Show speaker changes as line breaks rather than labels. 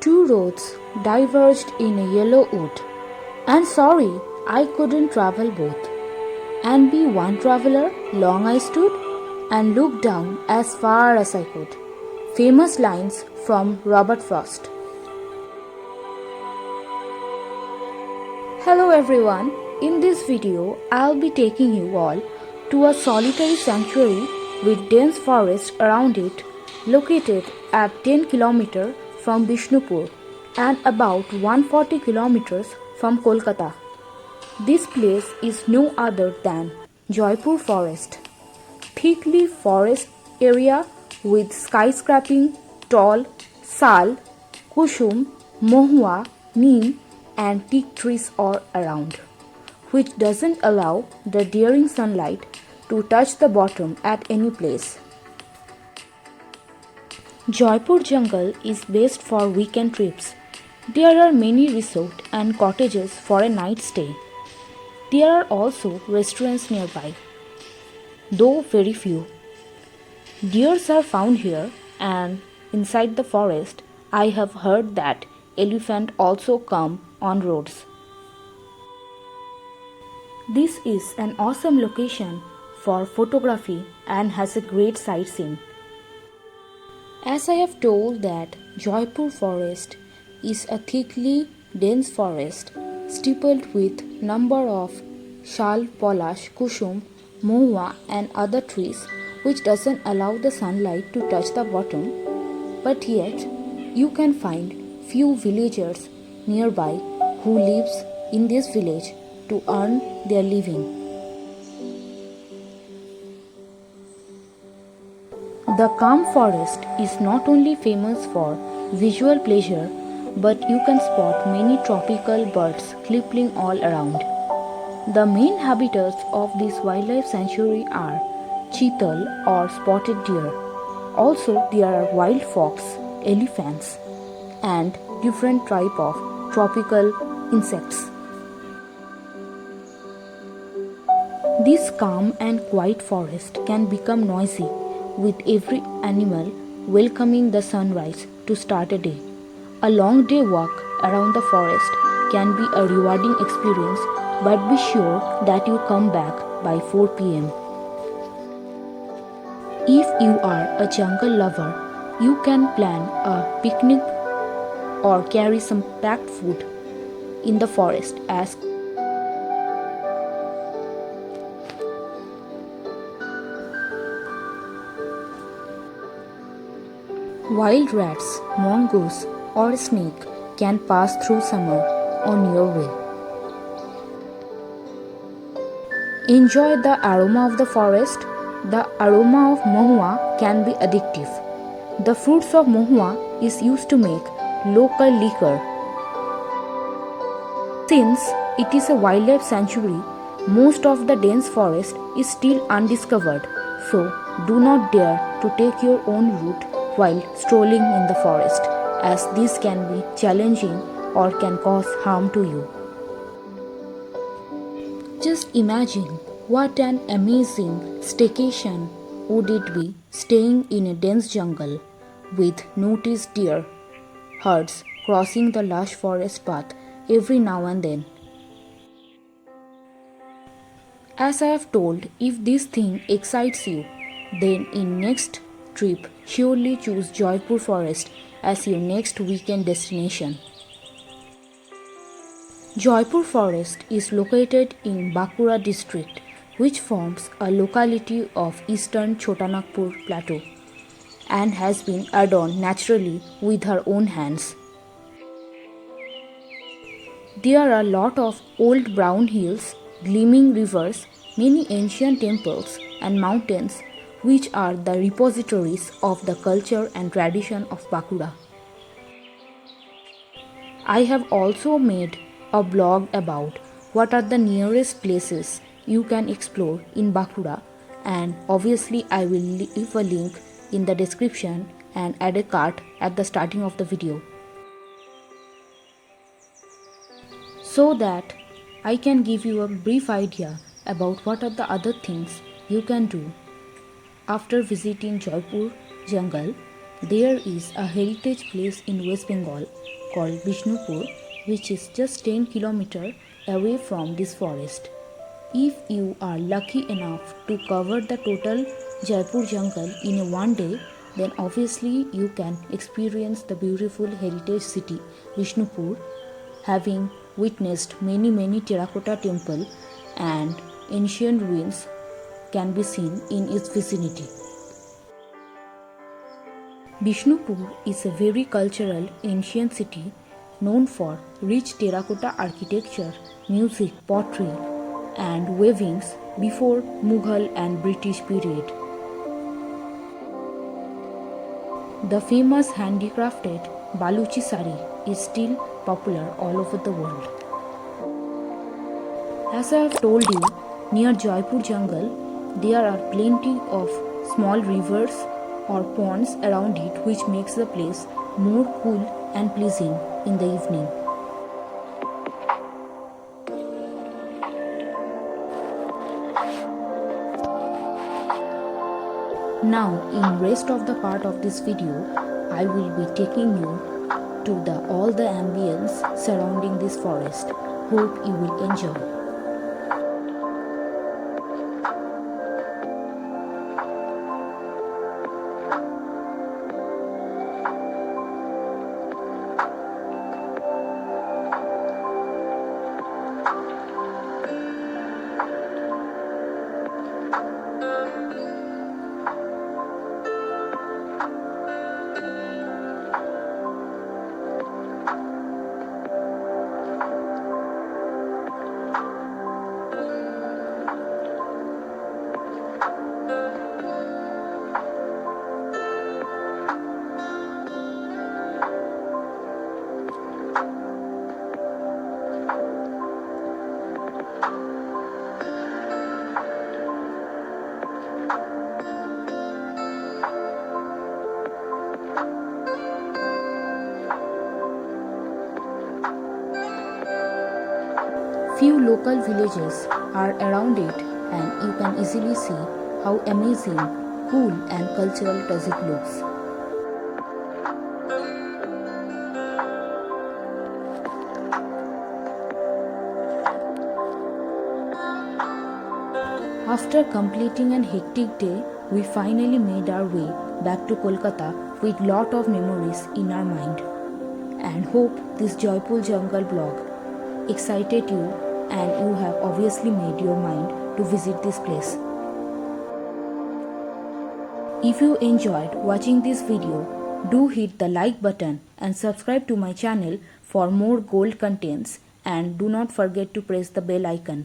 Two roads diverged in a yellow wood, and sorry, I couldn't travel both. And be one traveler, long I stood, and looked down as far as I could. Famous lines from Robert Frost. Hello everyone, in this video I'll be taking you all to a solitary sanctuary with dense forest around it, located at 10 km from Bishnupur and about 140 km from Kolkata. This place is no other than Jaipur Forest. Thickly forest area with skyscraping tall sal, kusum, mohua, neem and teak trees all around, which doesn't allow the daring sunlight to touch the bottom at any place. Jaipur Jungle is best for weekend trips. There are many resorts and cottages for a night stay. There are also restaurants nearby, though very few. Deers are found here, and inside the forest I have heard that elephants also come on roads. This is an awesome location for photography and has a great sightseeing. As I have told that Jaipur forest is a thickly dense forest stippled with number of shal, palash, kusum, mohua and other trees which doesn't allow the sunlight to touch the bottom, but yet you can find few villagers nearby who lives in this village to earn their living. The calm forest is not only famous for visual pleasure, but you can spot many tropical birds clipping all around. The main habitats of this wildlife sanctuary are cheetal or spotted deer. Also, there are wild fox, elephants, and different type of tropical insects. This calm and quiet forest can become noisy, with every animal welcoming the sunrise to start a day. A long day walk around the forest can be a rewarding experience, but be sure that you come back by 4 pm. If you are a jungle lover, you can plan a picnic or carry some packed food in the forest as wild rats, mongoose or snake can pass through summer on your way. Enjoy the aroma of the forest. The aroma of mohua can be addictive. The fruits of mohua is used to make local liquor. Since it is a wildlife sanctuary, most of the dense forest is still undiscovered, so do not dare to take your own route while strolling in the forest, as this can be challenging or can cause harm to you. Just imagine what an amazing staycation would it be staying in a dense jungle with noticed deer herds crossing the lush forest path every now and then. As I have told, if this thing excites you, then in next trip surely choose Jaipur Forest as your next weekend destination. Jaipur Forest is located in Bankura district, which forms a locality of eastern Chotanagpur plateau and has been adorned naturally with her own hands. There are a lot of old brown hills, gleaming rivers, many ancient temples and mountains which are the repositories of the culture and tradition of Bankura. I have also made a blog about what are the nearest places you can explore in Bankura, and obviously I will leave a link in the description and add a card at the starting of the video, so that I can give you a brief idea about what are the other things you can do after visiting Jaipur jungle There is a heritage place in West Bengal called Bishnupur, which is just 10 kilometers away from this forest. If you are lucky enough to cover the total Jaipur jungle in a one day, then obviously you can experience the beautiful heritage city Vishnupur, having witnessed many terracotta temples and ancient ruins can be seen in its vicinity. Bishnupur is a very cultural ancient city known for rich terracotta architecture, music, pottery, and weavings before Mughal and British period. The famous handicrafted Baluchi sari is still popular all over the world. As I have told you, near Jaipur jungle, there are plenty of small rivers or ponds around it, which makes the place more cool and pleasing in the evening. Now, in rest of the part of this video, I will be taking you to all the ambience surrounding this forest. Hope you will enjoy. Few local villages are around it, and you can easily see how amazing, cool and cultural does it looks. After completing an hectic day, we finally made our way back to Kolkata with lot of memories in our mind. And hope this joyful jungle vlog excited you and you have obviously made your mind to visit this place. If you enjoyed watching this video, do hit the like button and subscribe to my channel for more gold contents, and do not forget to press the bell icon.